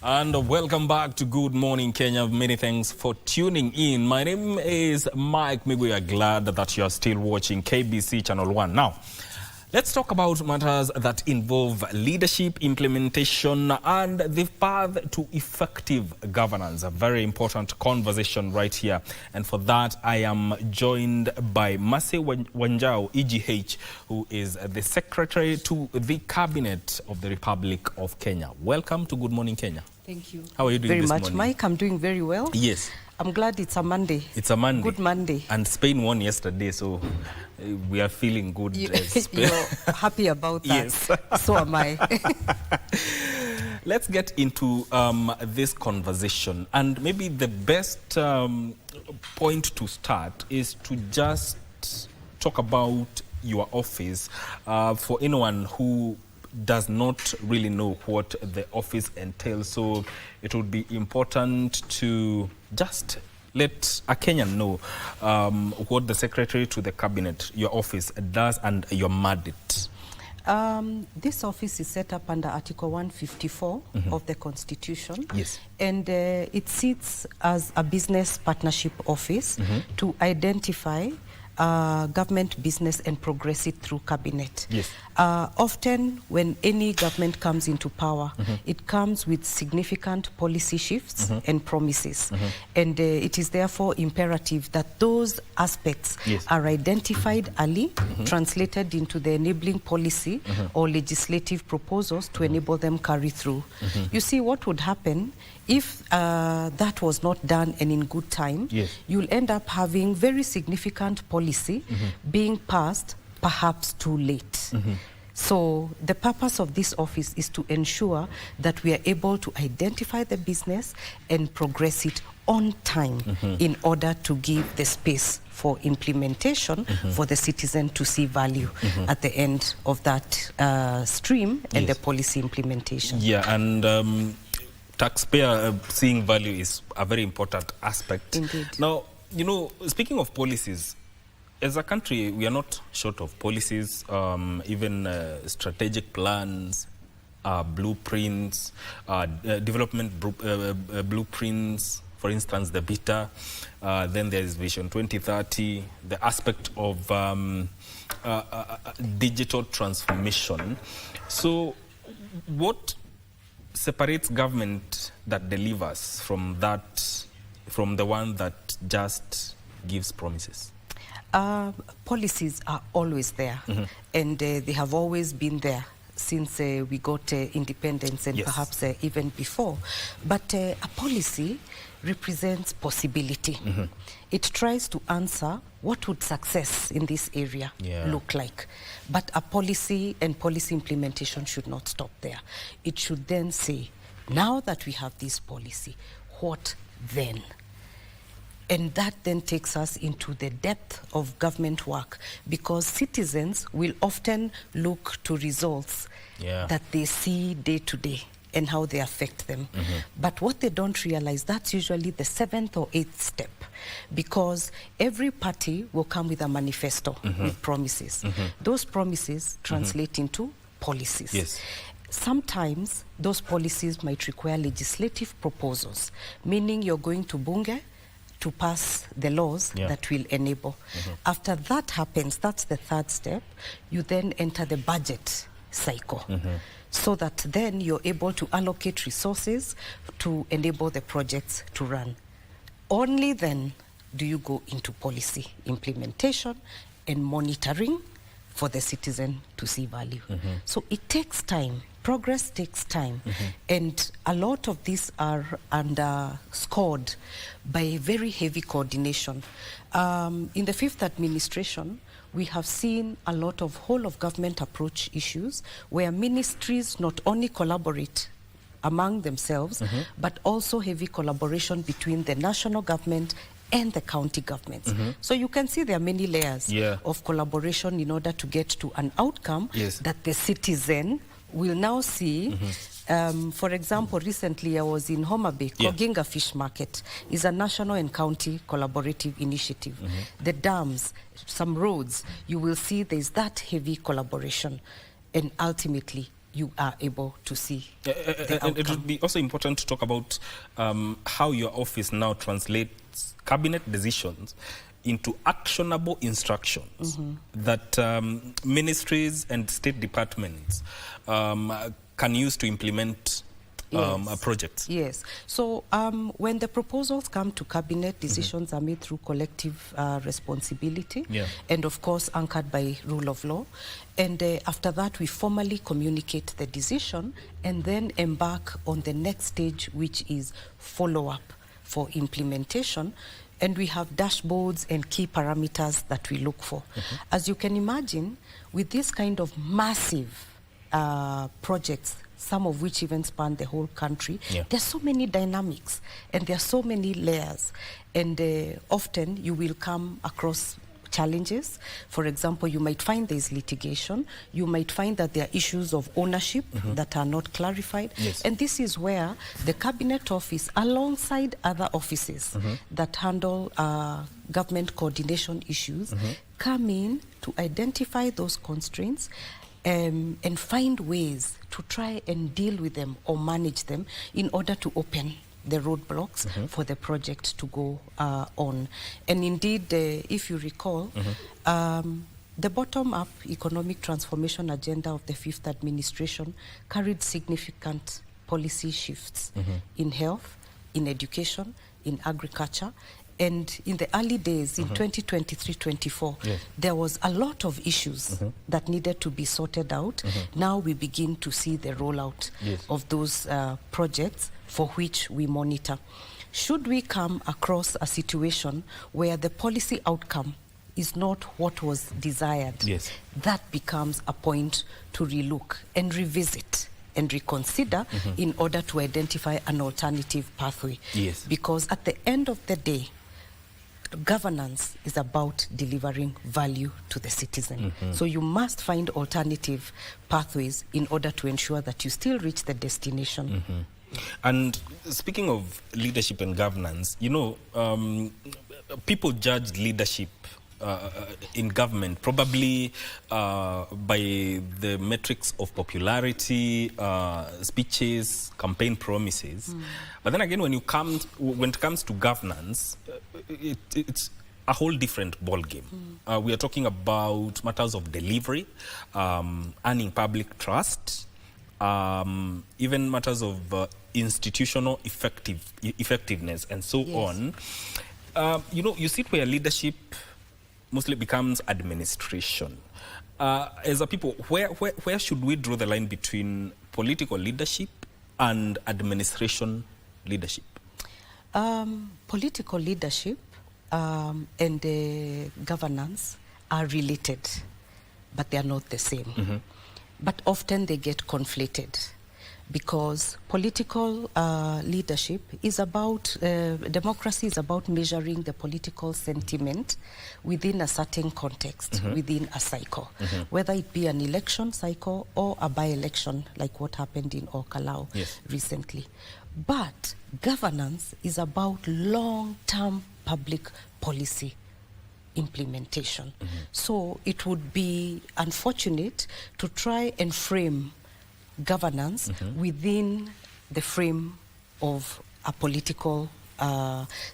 And welcome back to Good Morning Kenya. Many thanks for tuning in. My name is Mike Migu. We are glad that you are still watching KBC Channel 1. Now, let's talk about matters that involve leadership, implementation, and the path to effective governance. A very important conversation right here. And for that, I am joined by Wanjau, EGH, who is the Secretary to the Cabinet of the Republic of Kenya. Welcome to Good Morning Kenya. Thank you. How are you doing this morning? Very much, Mike. I'm doing very well. Yes. I'm glad it's a Monday. It's a Monday. Good Monday. And Spain won yesterday, so we are feeling good. You're happy about that. Yes. So am I. Let's get into this conversation. And maybe the best point to start is to just talk about your office. For anyone who does not really know what the office entails, so it would be important to just let a Kenyan know what the Secretary to the Cabinet, your office, does and your mandate. This office is set up under Article 154 of the Constitution. Yes. And it sits as a business partnership office to identify government business and progress it through cabinet. Yes. Often when any government comes into power, it comes with significant policy shifts and promises. And it is therefore imperative that those aspects are identified early, translated into the enabling policy or legislative proposals to enable them carry through. You see, what would happen if that was not done and in good time, you'll end up having very significant policy being passed perhaps too late. So the purpose of this office is to ensure that we are able to identify the business and progress it on time in order to give the space for implementation for the citizen to see value at the end of that stream and the policy implementation. Yeah, and taxpayer seeing value is a very important aspect. Indeed. Now, you know, speaking of policies, as a country, we are not short of policies, even strategic plans, blueprints, development blueprints, for instance, the BITA, then there is Vision 2030, the aspect of digital transformation. So what separates government that delivers from the one that just gives promises? Policies are always there, and they have always been there since we got independence and perhaps even before. But a policy represents possibility. It tries to answer what would success in this area look like. But a policy and policy implementation should not stop there. It should then say, now that we have this policy, what then? And that then takes us into the depth of government work, because citizens will often look to results that they see day to day and how they affect them. But what they don't realize, that's usually the 7th or 8th step, because every party will come with a manifesto with promises. Those promises translate into policies. Yes. Sometimes those policies might require legislative proposals, meaning you're going to Bunge to pass the laws that will enable. After that happens, that's the 3rd step, you then enter the budget cycle. So that then you're able to allocate resources to enable the projects to run. Only then do you go into policy implementation and monitoring for the citizen to see value. So it takes time. Progress takes time. And a lot of these are underscored by very heavy coordination. In the 5th administration, we have seen a lot of whole-of-government approach issues where ministries not only collaborate among themselves, but also heavy collaboration between the national government and the county governments. So you can see there are many layers of collaboration in order to get to an outcome that the citizen will now see. For example, recently I was in Homa Bay. Koginga Fish Market is a national and county collaborative initiative. The dams, some roads, you will see there's that heavy collaboration. And ultimately, you are able to see the and outcome. it would be also important to talk about how your office now translates cabinet decisions into actionable instructions that ministries and state departments can use to implement projects. Yes. So when the proposals come to cabinet, decisions are made through collective responsibility, and of course anchored by rule of law. And after that, we formally communicate the decision and then embark on the next stage, which is follow-up for implementation. And we have dashboards and key parameters that we look for. As you can imagine, with this kind of massive projects, some of which even span the whole country, there's so many dynamics and there are so many layers. And often you will come across challenges. For example, you might find there's litigation. You might find that there are issues of ownership that are not clarified. And this is where the Cabinet Office, alongside other offices that handle government coordination issues, come in to identify those constraints and find ways to try and deal with them or manage them in order to open the roadblocks for the project to go on. And indeed, if you recall, the bottom-up economic transformation agenda of the fifth administration carried significant policy shifts in health, in education, in agriculture. And in the early days, in 2023-24, there was a lot of issues that needed to be sorted out. Now we begin to see the rollout of those projects for which we monitor. Should we come across a situation where the policy outcome is not what was desired, that becomes a point to relook and revisit and reconsider in order to identify an alternative pathway. Because at the end of the day, governance is about delivering value to the citizen. So you must find alternative pathways in order to ensure that you still reach the destination. And speaking of leadership and governance, you know, people judge leadership in government probably by the metrics of popularity, speeches, campaign promises. But then again, when it comes to governance, it's a whole different ballgame. We are talking about matters of delivery, earning public trust, even matters of institutional effectiveness and so on. You know, you sit where leadership mostly becomes administration. As a people, where should we draw the line between political leadership and administration leadership? Political leadership and governance are related, but they are not the same. But often they get conflated, because political leadership is about, democracy is about measuring the political sentiment within a certain context, within a cycle, whether it be an election cycle or a by-election like what happened in Okalau recently. But governance is about long-term public policy implementation. So it would be unfortunate to try and frame governance within the frame of a political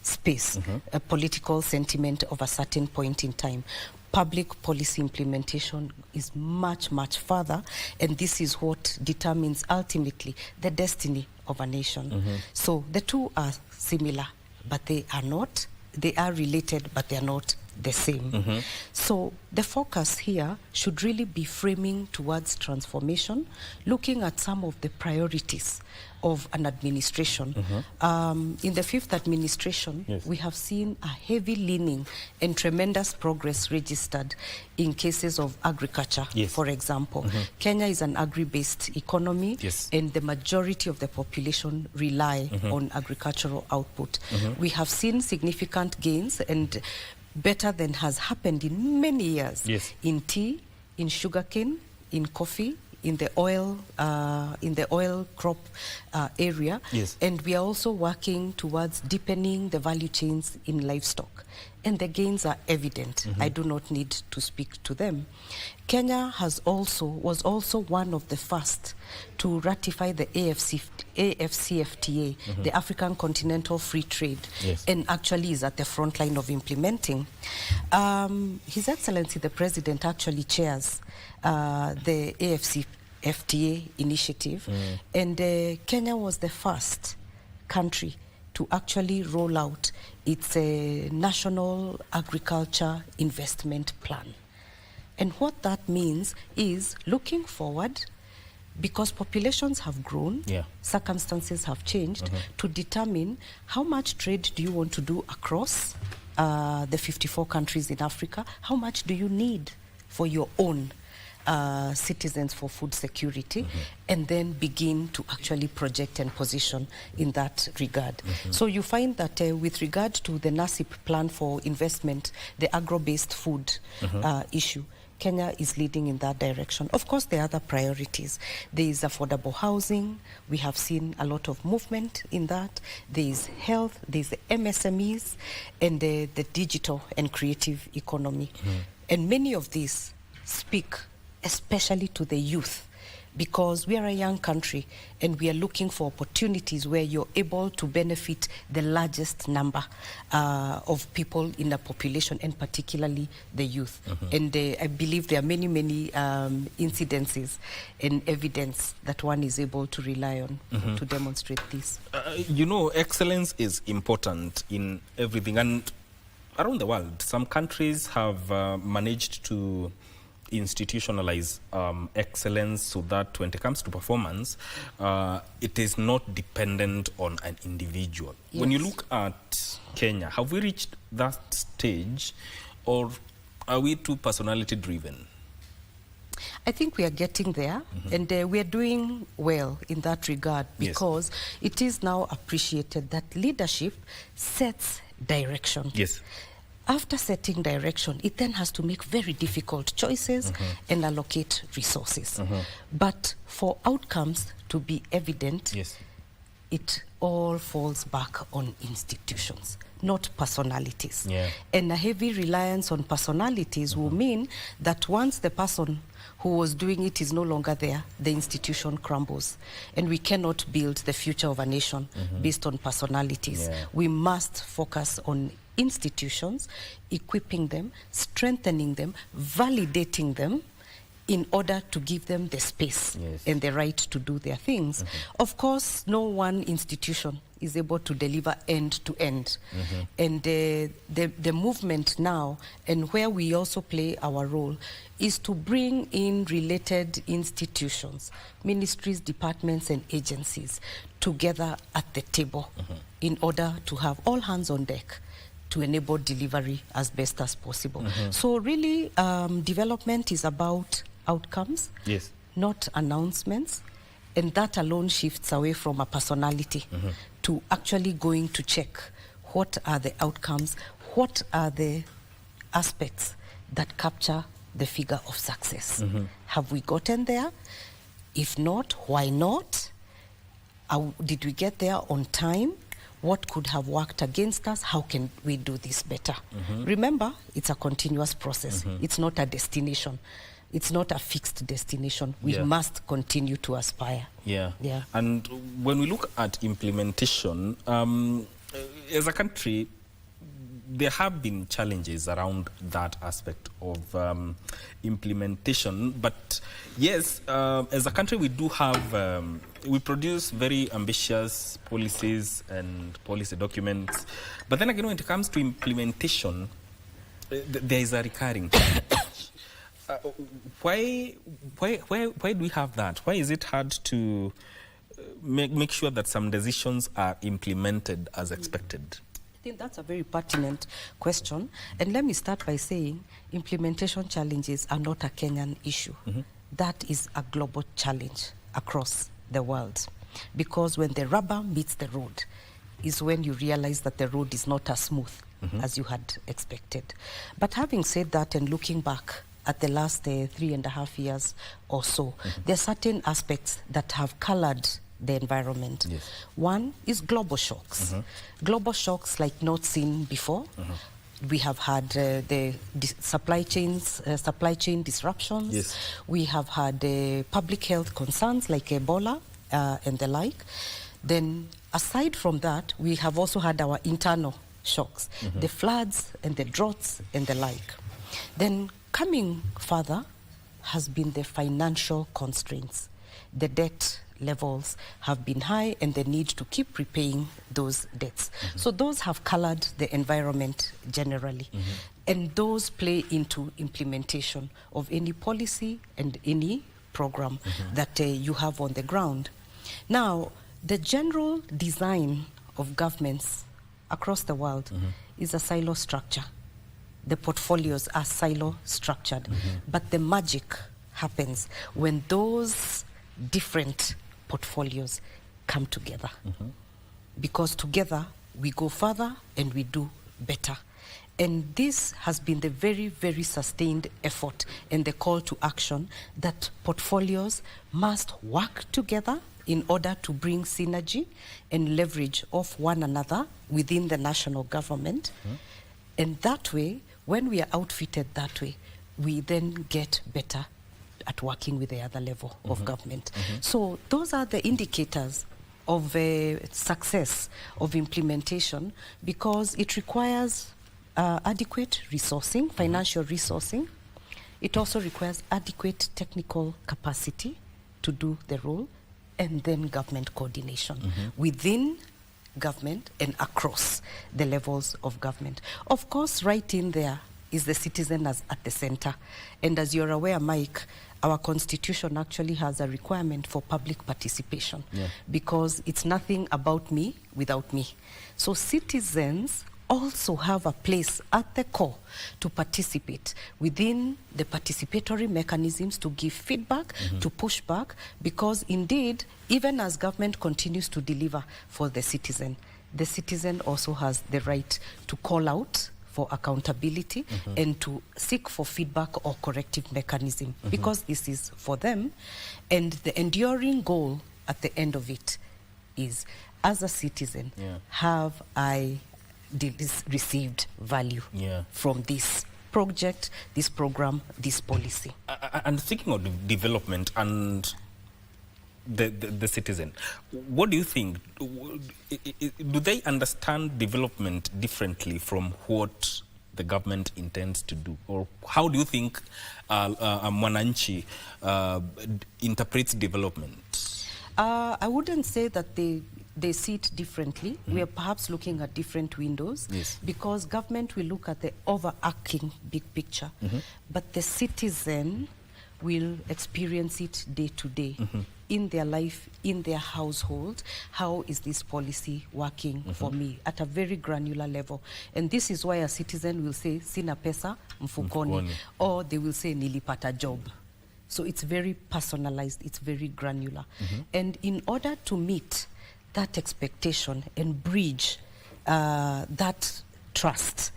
space, a political sentiment of a certain point in time. Public policy implementation is much, much further, and this is what determines ultimately the destiny of a nation. So the two are similar, but they are not. They are related, but they are not the same. So the focus here should really be framing towards transformation, looking at some of the priorities of an administration. In the fifth administration, we have seen a heavy leaning and tremendous progress registered in cases of agriculture, for example. Kenya is an agri-based economy, and the majority of the population rely on agricultural output. We have seen significant gains, and better than has happened in many years, in tea, in sugarcane, in coffee, in the oil crop area. Yes. And we are also working towards deepening the value chains in livestock. And the gains are evident. I do not need to speak to them. Kenya was also one of the first to ratify the AfCFTA, the African Continental Free Trade, yes. and actually is at the front line of implementing. His Excellency the President actually chairs the AfCFTA initiative, and Kenya was the first country to actually roll out its National Agriculture Investment Plan. And what that means is looking forward, because populations have grown, circumstances have changed, to determine how much trade do you want to do across the 54 countries in Africa, how much do you need for your own citizens for food security, and then begin to actually project and position in that regard. So you find that with regard to the NASIP plan for investment, the agro-based food issue, Kenya is leading in that direction. Of course, there are other priorities. There is affordable housing. We have seen a lot of movement in that. There is health, there is the MSMEs, and the digital and creative economy. And many of these speak especially to the youth, because we are a young country and we are looking for opportunities where you're able to benefit the largest number of people in a population, and particularly the youth. And I believe there are many, many incidences and evidence that one is able to rely on to demonstrate this. You know, excellence is important in everything. And around the world, some countries have managed to institutionalize excellence so that when it comes to performance, it is not dependent on an individual. Yes. When you look at Kenya, have we reached that stage, or are we too personality driven? I think we are getting there, and we are doing well in that regard, because it is now appreciated that leadership sets direction. Yes. After setting direction, it then has to make very difficult choices and allocate resources. But for outcomes to be evident, it all falls back on institutions, not personalities. And a heavy reliance on personalities will mean that once the person who was doing it is no longer there, the institution crumbles. And we cannot build the future of a nation based on personalities. We must focus on institutions, equipping them, strengthening them, validating them, in order to give them the space and the right to do their things. Of course, no one institution is able to deliver end to end. And the movement now, and where we also play our role, is to bring in related institutions, ministries, departments, and agencies together at the table in order to have all hands on deck to enable delivery as best as possible. So really, development is about outcomes, not announcements, and that alone shifts away from a personality to actually going to check what are the outcomes, what are the aspects that capture the figure of success. Have we gotten there? If not, why not? Did we get there on time? What could have worked against us? How can we do this better? Remember, it's a continuous process. It's not a destination. It's not a fixed destination. We must continue to aspire. And when we look at implementation, as a country, there have been challenges around that aspect of implementation. But yes, as a country, we do have, we produce very ambitious policies and policy documents. But then again, when it comes to implementation, there is a recurring challenge. Why do we have that? Why is it hard to make sure that some decisions are implemented as expected? I think that's a very pertinent question. And let me start by saying implementation challenges are not a Kenyan issue. That is a global challenge across the world. Because when the rubber meets the road is when you realize that the road is not as smooth as you had expected. But having said that, and looking back at the last 3.5 years or so, there are certain aspects that have colored the environment. Yes. One is global shocks. Global shocks like not seen before. We have had the supply chain disruptions. Yes. We have had public health concerns like Ebola and the like. Then aside from that, we have also had our internal shocks, the floods and the droughts and the like. Then coming further has been the financial constraints. The debt levels have been high and the need to keep repaying those debts. So those have colored the environment generally. And those play into implementation of any policy and any program that you have on the ground. Now, the general design of governments across the world is a silo structure. The portfolios are silo structured, but the magic happens when those different portfolios come together. Because together we go further and we do better. And this has been the very, very sustained effort and the call to action that portfolios must work together in order to bring synergy and leverage of one another within the national government. And that way, when we are outfitted that way, we then get better at working with the other level of government. So those are the indicators of success of implementation, because it requires adequate resourcing, financial resourcing. It also requires adequate technical capacity to do the role, and then government coordination within government and across the levels of government. Of course, right in there is the citizen as at the center. And as you're aware, Mike, our constitution actually has a requirement for public participation, because it's nothing about me without me. So citizens also have a place at the core to participate within the participatory mechanisms, to give feedback, to push back, because indeed, even as government continues to deliver for the citizen also has the right to call out for accountability and to seek for feedback or corrective mechanism, because this is for them. And the enduring goal at the end of it is, as a citizen, have I received value from this project, this program, this policy? And thinking of development and the citizen, what do you think? Do they understand development differently from what the government intends to do? Or how do you think Mwananchi interprets development? I wouldn't say that they see it differently. We are perhaps looking at different windows, because government will look at the overarching big picture, but the citizen will experience it day to day in their life, in their household. How is this policy working for me at a very granular level? And this is why a citizen will say, sina pesa mfukoni, or they will say, nilipata job. So it's very personalized, it's very granular. And in order to meet that expectation and bridge that trust,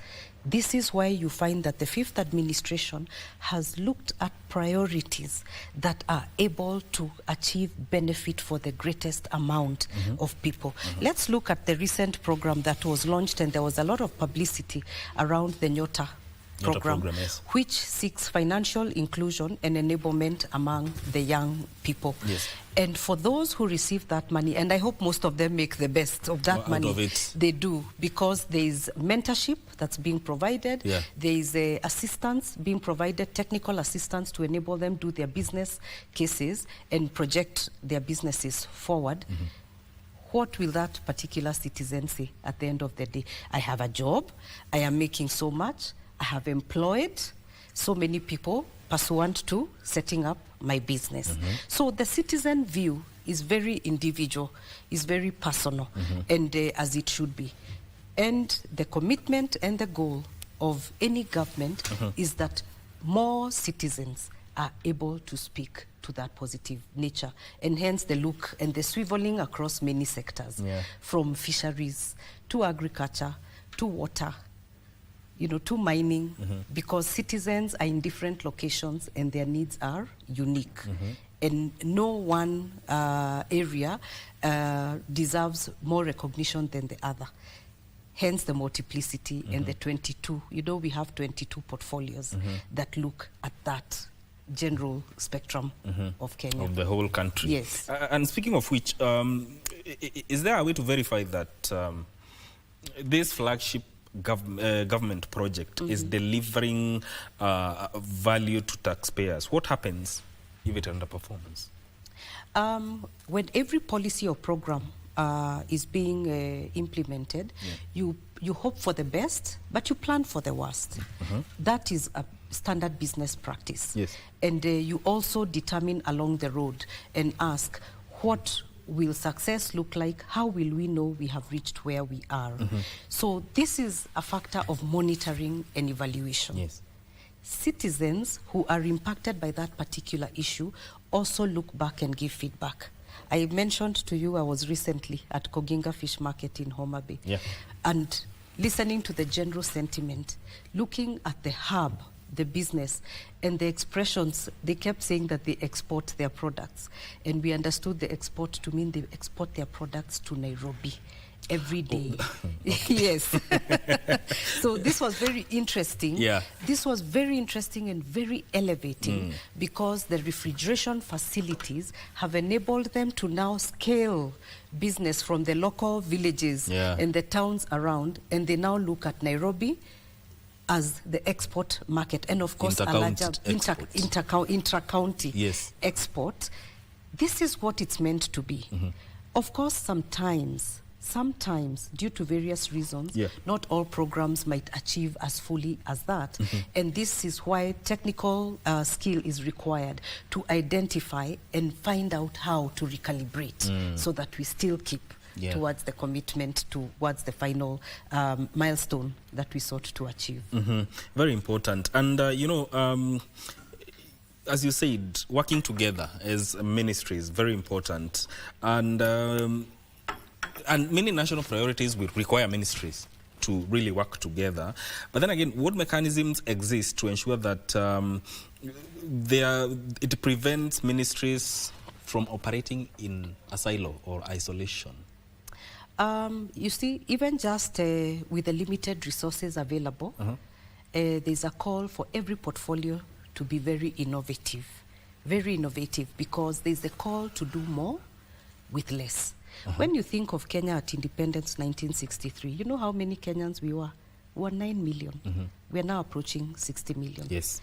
this is why you find that the fifth administration has looked at priorities that are able to achieve benefit for the greatest amount of people. Let's look at the recent program that was launched, and there was a lot of publicity around the Nyota program, which seeks financial inclusion and enablement among the young people. And for those who receive that money, and I hope most of them make the best of that money, they do, because there is mentorship that's being provided, there is assistance being provided, technical assistance to enable them do their business cases and project their businesses forward. What will that particular citizen say at the end of the day? I have a job, I am making so much, I have employed so many people pursuant to setting up my business. So the citizen view is very individual, is very personal, and as it should be. And the commitment and the goal of any government is that more citizens are able to speak to that positive nature, and hence the look and the swiveling across many sectors, from fisheries to agriculture to water to mining, because citizens are in different locations and their needs are unique. And no one area deserves more recognition than the other. Hence the multiplicity and the 22. We have 22 portfolios that look at that general spectrum of Kenya. Of the whole country. Yes. And speaking of which, is there a way to verify that this flagship government project is delivering value to taxpayers? What happens if it underperforms? When every policy or program is being implemented, you hope for the best, but you plan for the worst. That is a standard business practice. Yes. And you also determine along the road and ask, what will success look like? How will we know we have reached where we are? So this is a factor of monitoring and evaluation. Yes. Citizens who are impacted by that particular issue also look back and give feedback. I mentioned to you I was recently at Koginga Fish Market in Homa Bay. Yeah. And listening to the general sentiment, looking at the hub, the business, and the expressions, they kept saying that they export their products. And we understood the export to mean they export their products to Nairobi every day. Yes. So this was very interesting. Yeah. This was very interesting and very elevating because the refrigeration facilities have enabled them to now scale business from the local villages and the towns around, and they now look at Nairobi as the export market, and of course a larger intra-county export. This is what it's meant to be. Of course, sometimes, due to various reasons, not all programs might achieve as fully as that. And this is why technical skill is required to identify and find out how to recalibrate so that we still keep towards the commitment, towards the final milestone that we sought to achieve. Very important. And, as you said, working together as a ministry is very important. And many national priorities will require ministries to really work together. But then again, what mechanisms exist to ensure that it prevents ministries from operating in a silo or isolation? You see, even just with the limited resources available, there's a call for every portfolio to be very innovative, because there's a call to do more with less. When you think of Kenya at independence 1963, you know how many Kenyans we were? We were 9 million. We are now approaching 60 million. Yes.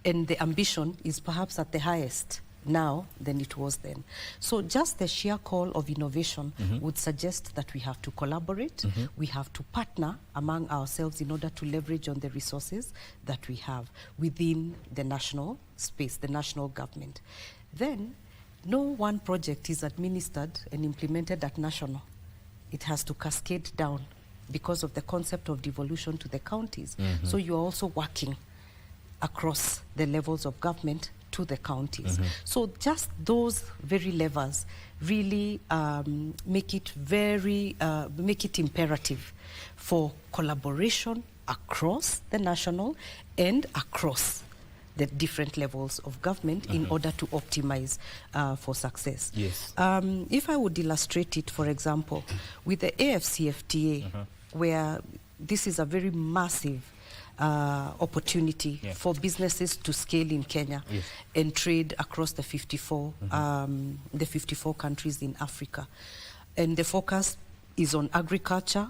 And the ambition is perhaps at the highest now than it was then. So just the sheer call of innovation would suggest that we have to collaborate, we have to partner among ourselves in order to leverage on the resources that we have within the national space, the national government. Then, no one project is administered and implemented at national. It has to cascade down because of the concept of devolution to the counties. So you're also working across the levels of government to the counties. So just those very levers really make it imperative for collaboration across the national and across the different levels of government in order to optimize for success. Yes. If I would illustrate it, for example, with the AFCFTA, where this is a very massive opportunity for businesses to scale in Kenya and trade across the 54 countries in Africa. And the focus is on agriculture,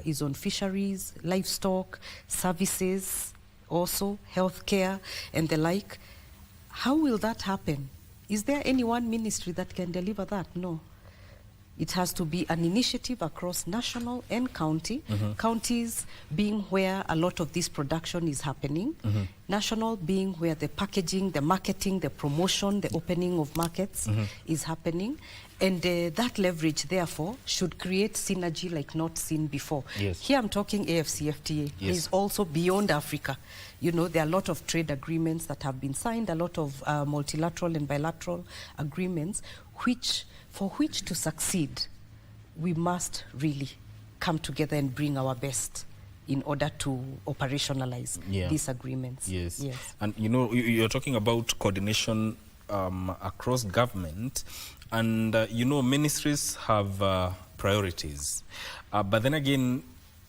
is on fisheries, livestock, services, also healthcare and the like. How will that happen? Is there any one ministry that can deliver that? No. It has to be an initiative across national and county, counties being where a lot of this production is happening, national being where the packaging, the marketing, the promotion, the opening of markets is happening. And that leverage, therefore, should create synergy like not seen before. Yes. Here I'm talking AFCFTA. Yes. Is also beyond Africa. You know, there are a lot of trade agreements that have been signed, a lot of multilateral and bilateral agreements, for which to succeed, we must really come together and bring our best in order to operationalize these agreements. Yes. And you know, you're talking about coordination across government, and you know, ministries have priorities. But then again,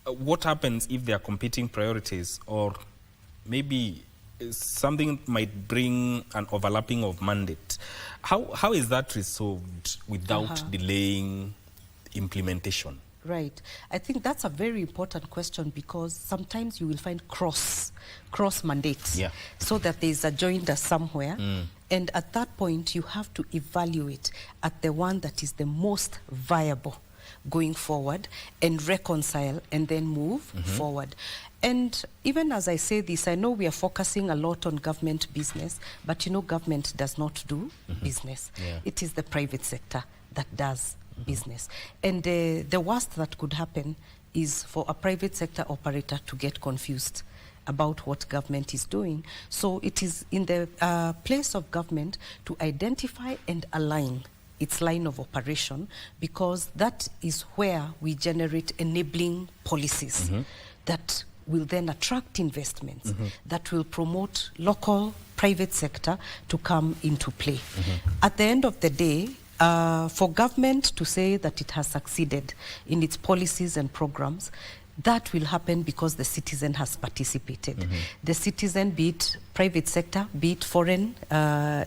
what happens if there are competing priorities, or maybe something might bring an overlapping of mandate? How is that resolved without delaying implementation? Right. I think that's a very important question, because sometimes you will find cross mandates, so that there's a joinder somewhere. And at that point, you have to evaluate at the one that is the most viable going forward, and reconcile, and then move forward. And even as I say this, I know we are focusing a lot on government business, but you know, government does not do business. It is the private sector that does business. And the worst that could happen is for a private sector operator to get confused about what government is doing. So it is in the place of government to identify and align its line of operation, because that is where we generate enabling policies that will then attract investments, that will promote local private sector to come into play. At the end of the day, for government to say that it has succeeded in its policies and programs, that will happen because the citizen has participated. The citizen, be it private sector, be it foreign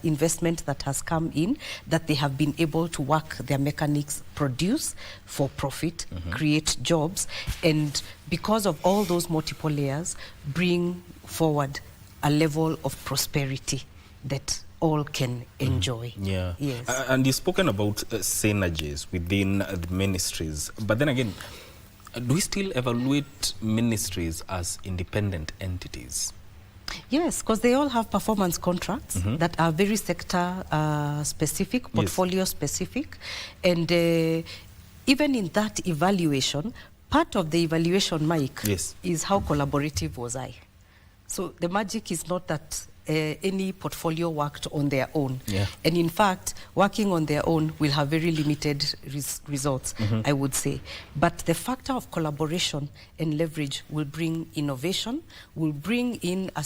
investment that has come in, that they have been able to work their mechanics, produce for profit, create jobs, and because of all those multiple layers, bring forward a level of prosperity that all can enjoy. Yes. And you've spoken about synergies within the ministries, but then again, do we still evaluate ministries as independent entities? Yes, because they all have performance contracts that are very sector specific, portfolio specific. And even in that evaluation, part of the evaluation, Mike, is how collaborative was I. So the magic is not that any portfolio worked on their own. And in fact, working on their own will have very limited results, I would say. But the factor of collaboration and leverage will bring innovation, will bring in a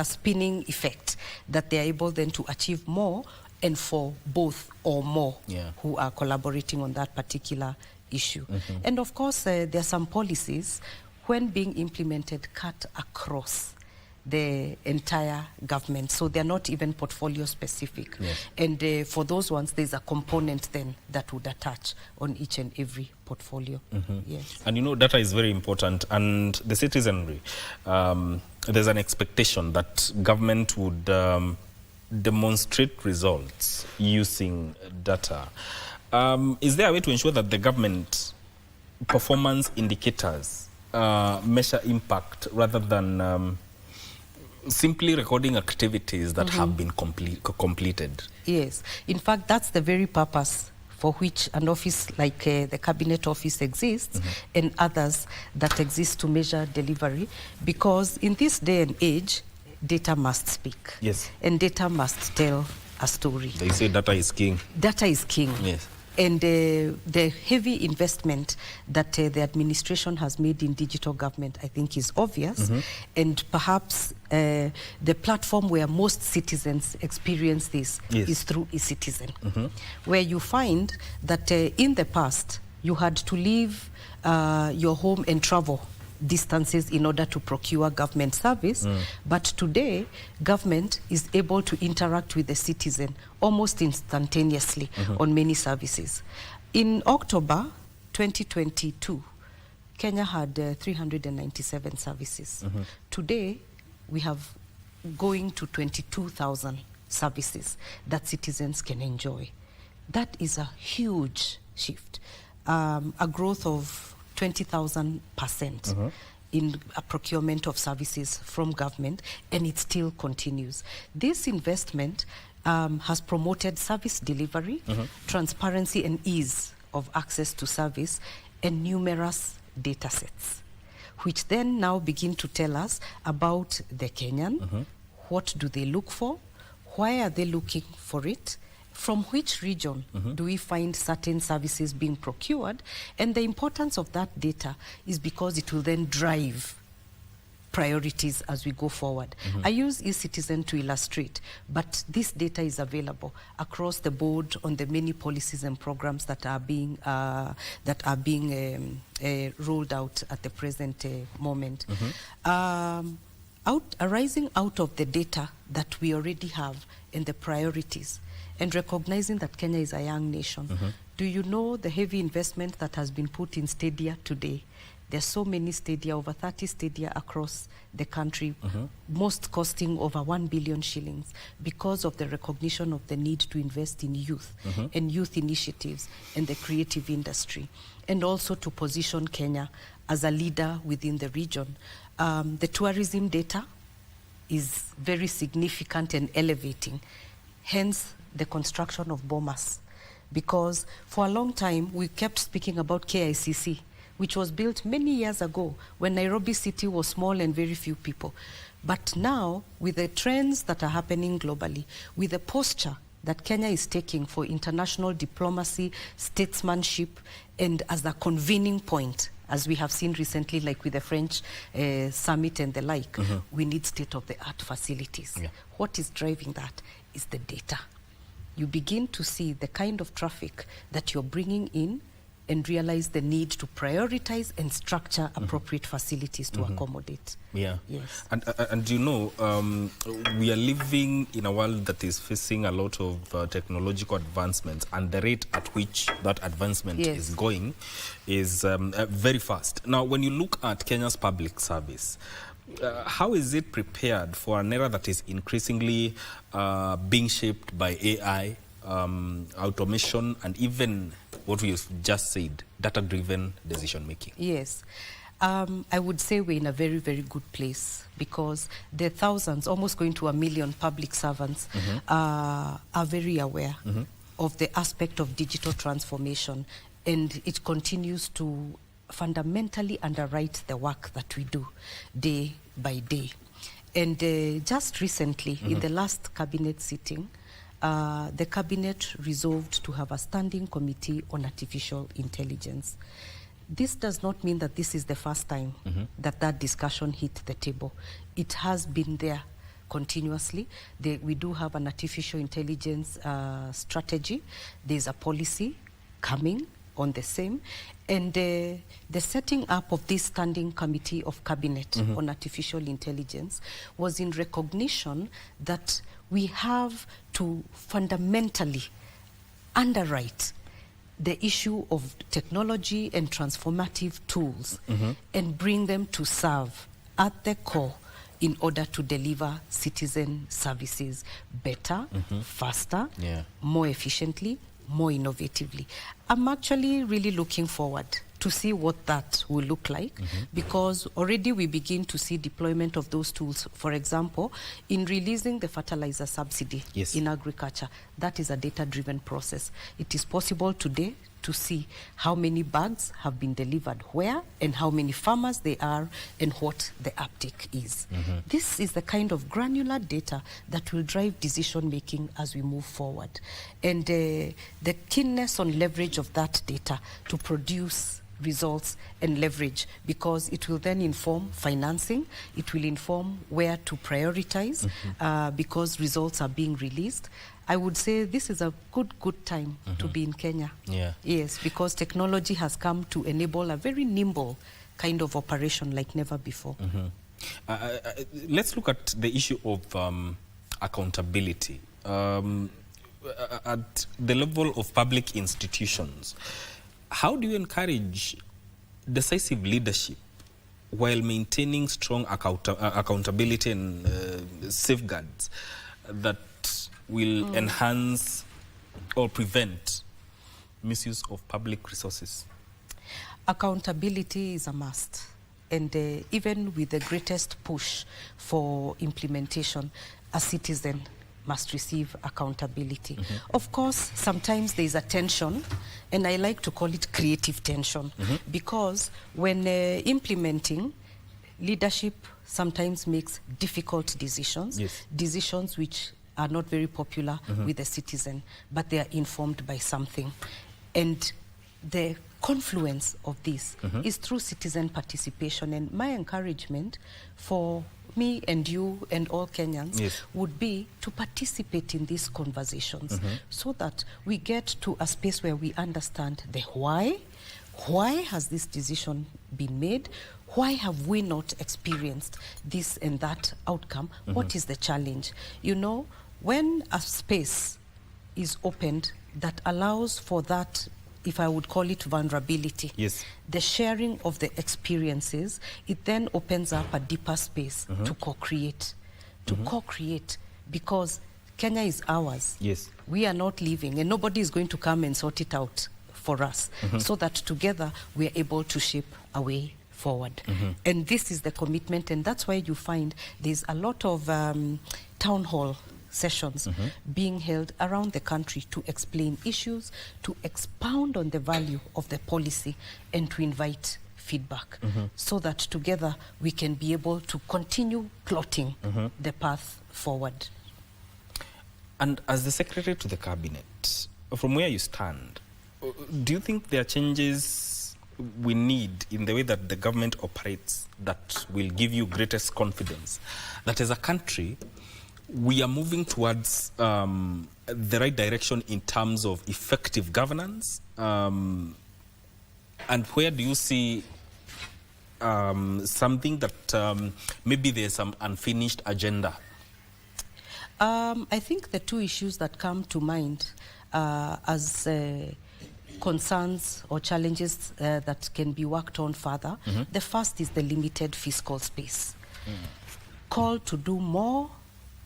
spinning effect that they are able then to achieve more, and for both or more who are collaborating on that particular issue. And of course, there are some policies, when being implemented, cut across the entire government, so they're not even portfolio specific. And for those ones, there's a component then that would attach on each and every portfolio. And you know, data is very important, and the citizenry, there's an expectation that government would demonstrate results using data. Is there a way to ensure that the government performance indicators measure impact rather than simply recording activities that have been completed? Yes. In fact, that's the very purpose for which an office like the Cabinet Office exists, and others that exist to measure delivery. Because in this day and age, data must speak. And data must tell a story. They say data is king. Data is king. And the heavy investment that the administration has made in digital government, I think, is obvious. And perhaps the platform where most citizens experience this is through eCitizen, where you find that in the past, you had to leave your home and travel distances in order to procure government service. But today, government is able to interact with the citizen almost instantaneously on many services. In October 2022, Kenya had 397 services. Today, we have going to 22,000 services that citizens can enjoy. That is a huge shift, a growth of 20,000% in a procurement of services from government, and it still continues. This investment has promoted service delivery, transparency and ease of access to service, and numerous data sets, which then now begin to tell us about the Kenyan, what do they look for, why are they looking for it, from which region do we find certain services being procured? And the importance of that data is because it will then drive priorities as we go forward. I use eCitizen to illustrate, but this data is available across the board on the many policies and programs that are being rolled out at the present moment. Arising out of the data that we already have and the priorities, and recognizing that Kenya is a young nation. Do you know the heavy investment that has been put in stadia today? There's so many stadia, over 30 stadia across the country, most costing over 1 billion shillings because of the recognition of the need to invest in youth and youth initiatives and the creative industry, and also to position Kenya as a leader within the region. The tourism data is very significant and elevating, hence the construction of Bomas, because for a long time we kept speaking about KICC, which was built many years ago when Nairobi city was small and very few people. But now, with the trends that are happening globally, with the posture that Kenya is taking for international diplomacy, statesmanship, and as a convening point, as we have seen recently, like with the French summit and the like, we need state-of-the-art facilities. What is driving that is the data. You begin to see the kind of traffic that you're bringing in and realize the need to prioritize and structure appropriate facilities to accommodate. Yeah. Yes. And you know, we are living in a world that is facing a lot of technological advancements, and the rate at which that advancement is going is very fast. Now, when you look at Kenya's public service, how is it prepared for an era that is increasingly being shaped by AI, automation, and even what we just said, data-driven decision-making? Yes. I would say we're in a very, very good place, because the thousands, almost going to 1 million public servants are very aware of the aspect of digital transformation, and it continues to fundamentally underwrite the work that we do day by day. And just recently, in the last cabinet sitting, the cabinet resolved to have a standing committee on artificial intelligence. This does not mean that this is the first time that that discussion hit the table. It has been there continuously. We do have an artificial intelligence strategy. There's a policy coming on the same. And the setting up of this standing committee of cabinet on artificial intelligence was in recognition that we have to fundamentally underwrite the issue of technology and transformative tools and bring them to serve at the core in order to deliver citizen services better, faster, more efficiently, more innovatively. I'm actually really looking forward to see what that will look like, because already we begin to see deployment of those tools. For example, in releasing the fertilizer subsidy in agriculture, that is a data-driven process. It is possible today to see how many bags have been delivered where, and how many farmers they are, and what the uptake is. This is the kind of granular data that will drive decision-making as we move forward. And the keenness on leverage of that data to produce results and leverage, because it will then inform financing, it will inform where to prioritize, because results are being released. I would say this is a good time to be in Kenya. Yes, because technology has come to enable a very nimble kind of operation like never before. Let's look at the issue of accountability. At the level of public institutions, how do you encourage decisive leadership while maintaining strong accountability and safeguards that will enhance or prevent misuse of public resources? Accountability is a must. And even with the greatest push for implementation, a citizen must receive accountability. Of course, sometimes there's a tension, and I like to call it creative tension, because when implementing, leadership sometimes makes difficult decisions, decisions which are not very popular with the citizen, but they are informed by something. And the confluence of this is through citizen participation. And my encouragement for me and you and all Kenyans would be to participate in these conversations so that we get to a space where we understand the why. Why has this decision been made? Why have we not experienced this and that outcome? What is the challenge? You know, when a space is opened that allows for that, if I would call it vulnerability, the sharing of the experiences, it then opens up a deeper space to co-create. Co-create, because Kenya is ours. We are not leaving, and nobody is going to come and sort it out for us, so that together we are able to shape a way forward. And this is the commitment, and that's why you find there's a lot of town hall sessions being held around the country to explain issues, to expound on the value of the policy, and to invite feedback, so that together we can be able to continue plotting the path forward. And as the Secretary to the Cabinet, from where you stand, do you think there are changes we need in the way that the government operates that will give you greatest confidence that as a country we are moving towards the right direction in terms of effective governance? And where do you see something that maybe there's some unfinished agenda? I think the two issues that come to mind as concerns or challenges that can be worked on further, the first is the limited fiscal space. Call to do more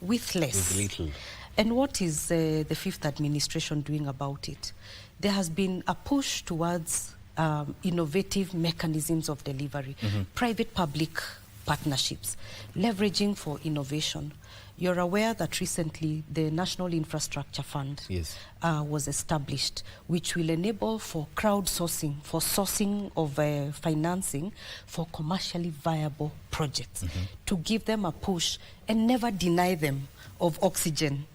with less. With little. And what is the fifth administration doing about it? There has been a push towards innovative mechanisms of delivery, private-public partnerships, leveraging for innovation. You're aware that recently the National Infrastructure Fund was established, which will enable for crowdsourcing, for sourcing of financing for commercially viable projects, to give them a push and never deny them of oxygen,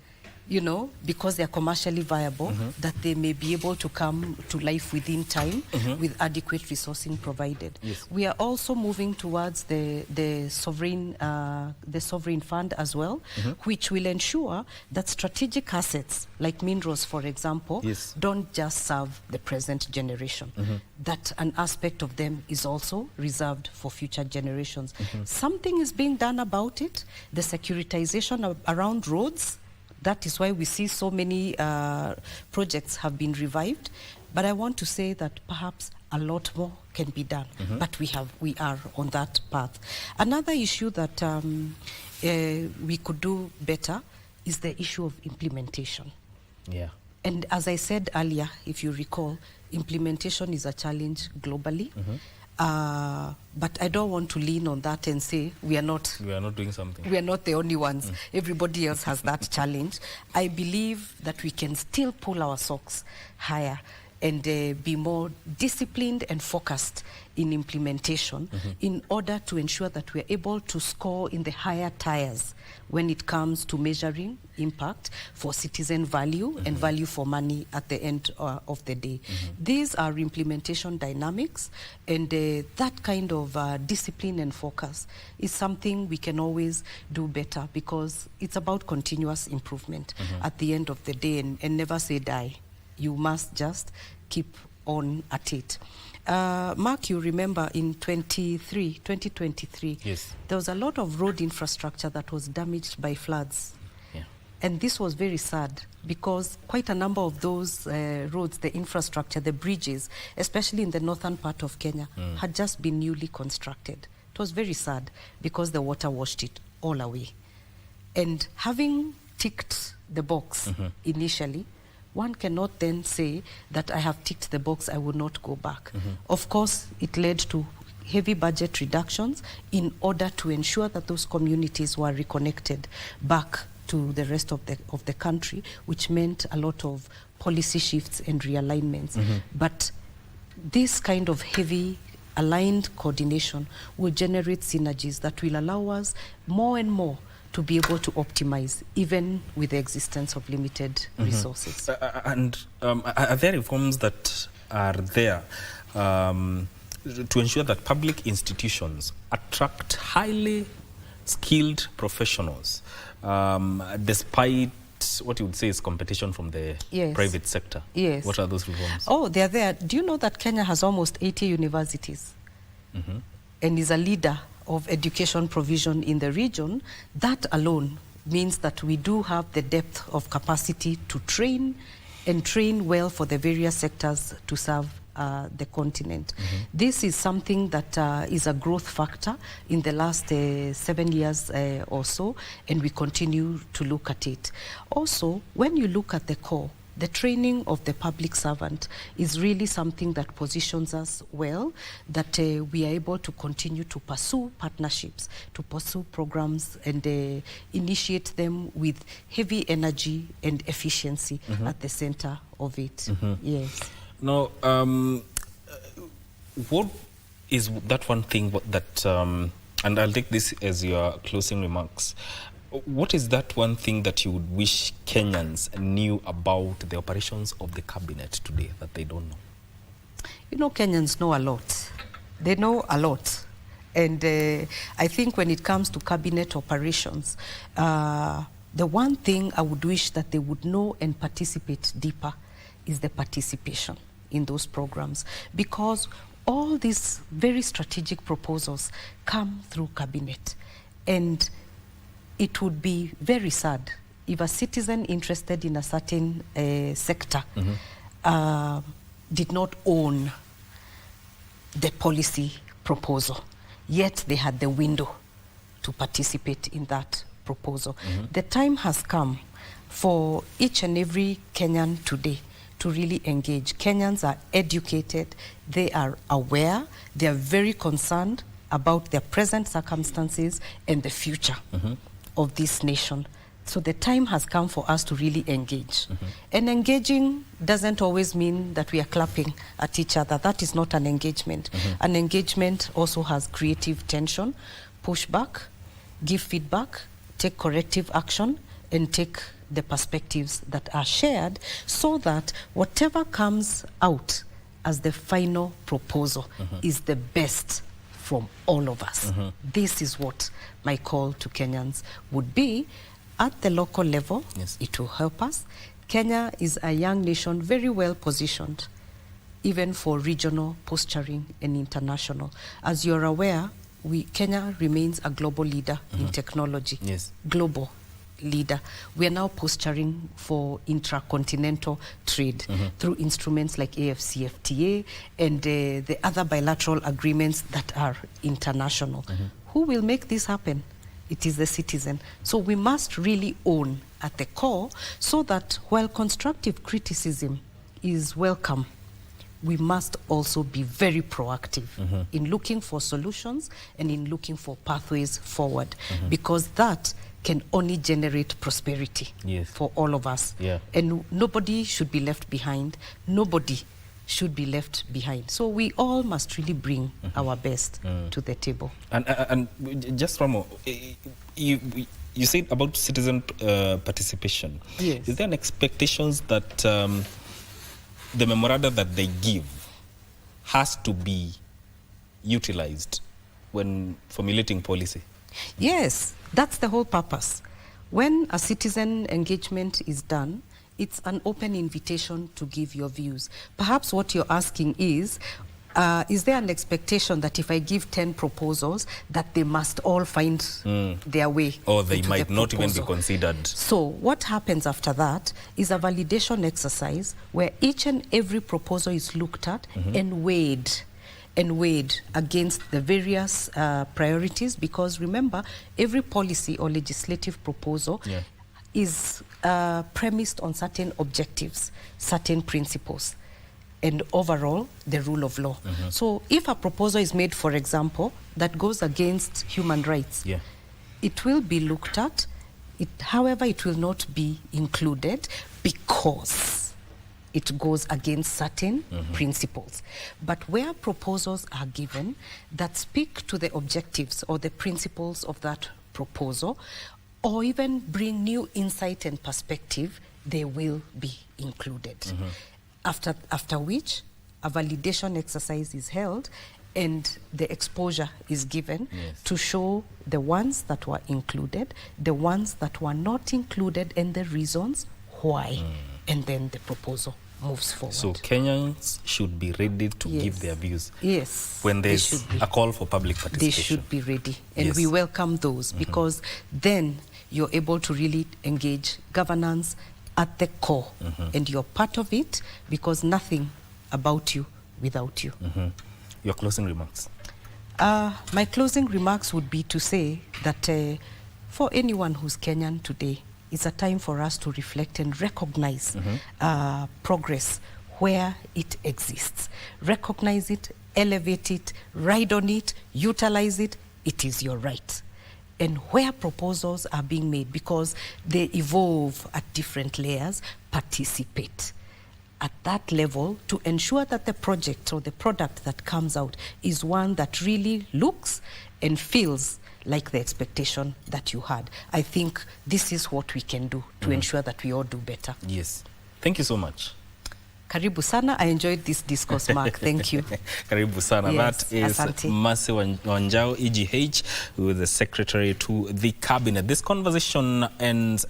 you know, because they are commercially viable, that they may be able to come to life within time with adequate resourcing provided. We are also moving towards the sovereign fund as well, which will ensure that strategic assets like minerals, for example, don't just serve the present generation, that an aspect of them is also reserved for future generations. Something is being done about it. The securitization around roads, that is why we see so many projects have been revived. But I want to say that perhaps a lot more can be done. But we are on that path. Another issue that we could do better is the issue of implementation. And as I said earlier, if you recall, implementation is a challenge globally. But I don't want to lean on that and say we are not doing something. We are not the only ones. Everybody else has that challenge. I believe that we can still pull our socks higher and be more disciplined and focused in implementation in order to ensure that we are able to score in the higher tiers when it comes to measuring impact for citizen value and value for money at the end of the day. These are implementation dynamics, and that kind of discipline and focus is something we can always do better, because it's about continuous improvement at the end of the day, and never say die. You must just keep on at it. Mark, you remember in 2023, there was a lot of road infrastructure that was damaged by floods. And this was very sad, because quite a number of those roads, the infrastructure, the bridges, especially in the northern part of Kenya, had just been newly constructed. It was very sad because the water washed it all away. And having ticked the box initially, one cannot then say that I have ticked the box, I will not go back. Of course, it led to heavy budget reductions in order to ensure that those communities were reconnected back to the rest of the country, which meant a lot of policy shifts and realignments. But this kind of heavy aligned coordination will generate synergies that will allow us more and more to be able to optimize, even with the existence of limited resources. Are there reforms that are there to ensure that public institutions attract highly skilled professionals, despite what you would say is competition from the private sector? Yes. What are those reforms? Oh, they're there. Do you know that Kenya has almost 80 universities and is a leader of education provision in the region? That alone means that we do have the depth of capacity to train and train well for the various sectors to serve the continent. This is something that is a growth factor in the last 7 years or so, and we continue to look at it. Also, when you look at the core, the training of the public servant is really something that positions us well, that we are able to continue to pursue partnerships, to pursue programs and initiate them with heavy energy and efficiency at the center of it. Yes. Now, what is that one thing that, and I'll take this as your closing remarks, what is that one thing that you would wish Kenyans knew about the operations of the cabinet today that they don't know? You know, Kenyans know a lot. They know a lot. And I think when it comes to cabinet operations, the one thing I would wish that they would know and participate deeper is the participation in those programs, because all these very strategic proposals come through cabinet, and it would be very sad if a citizen interested in a certain sector did not own the policy proposal, yet they had the window to participate in that proposal. The time has come for each and every Kenyan today to really engage. Kenyans are educated, they are aware, they are very concerned about their present circumstances and the future of this nation. So the time has come for us to really engage. And engaging doesn't always mean that we are clapping at each other. That is not an engagement. An engagement also has creative tension, push back, give feedback, take corrective action, and take the perspectives that are shared, so that whatever comes out as the final proposal is the best from all of us. This is what my call to Kenyans would be. At the local level, it will help us. Kenya is a young nation, very well positioned, even for regional posturing and international. As you're aware, Kenya remains a global leader in technology. Global leader. We are now posturing for intracontinental trade through instruments like AFCFTA and the other bilateral agreements that are international. Who will make this happen? It is the citizen. So we must really own at the core, so that while constructive criticism is welcome, we must also be very proactive in looking for solutions and in looking for pathways forward, because that can only generate prosperity for all of us. And nobody should be left behind. Nobody should be left behind. So we all must really bring our best to the table. And just from you said about citizen participation. Is there an expectations that the memoranda that they give has to be utilized when formulating policy? Yes, that's the whole purpose. When a citizen engagement is done, it's an open invitation to give your views. Perhaps what you're asking is there an expectation that if I give 10 proposals, that they must all find their way? Or they might not even be considered. So what happens after that is a validation exercise where each and every proposal is looked at and weighed against the various priorities, because remember, every policy or legislative proposal is premised on certain objectives, certain principles, and overall the rule of law. So if a proposal is made, for example, that goes against human rights, it will be looked at. However, it will not be included because it goes against certain principles. But where proposals are given that speak to the objectives or the principles of that proposal, or even bring new insight and perspective, they will be included. After which, a validation exercise is held and the exposure is given to show the ones that were included, the ones that were not included, and the reasons why. And then the proposal moves forward. So Kenyans should be ready to give their views. Yes. When there's a call for public participation. They should be ready. And we welcome those because then you're able to really engage governance at the core. And you're part of it because nothing about you without you. Your closing remarks? My closing remarks would be to say that for anyone who's Kenyan today, it's a time for us to reflect and recognize progress where it exists. Recognize it, elevate it, ride on it, utilize it. It is your right. And where proposals are being made, because they evolve at different layers, participate at that level to ensure that the project or the product that comes out is one that really looks and feels like the expectation that you had. I think this is what we can do to ensure that we all do better. Yes. Thank you so much. Karibu sana. I enjoyed this discourse, Mark. Thank you. Karibu sana. Yes, that is asante. Mercy Wanjau, EGH, who is the secretary to the cabinet. This conversation ends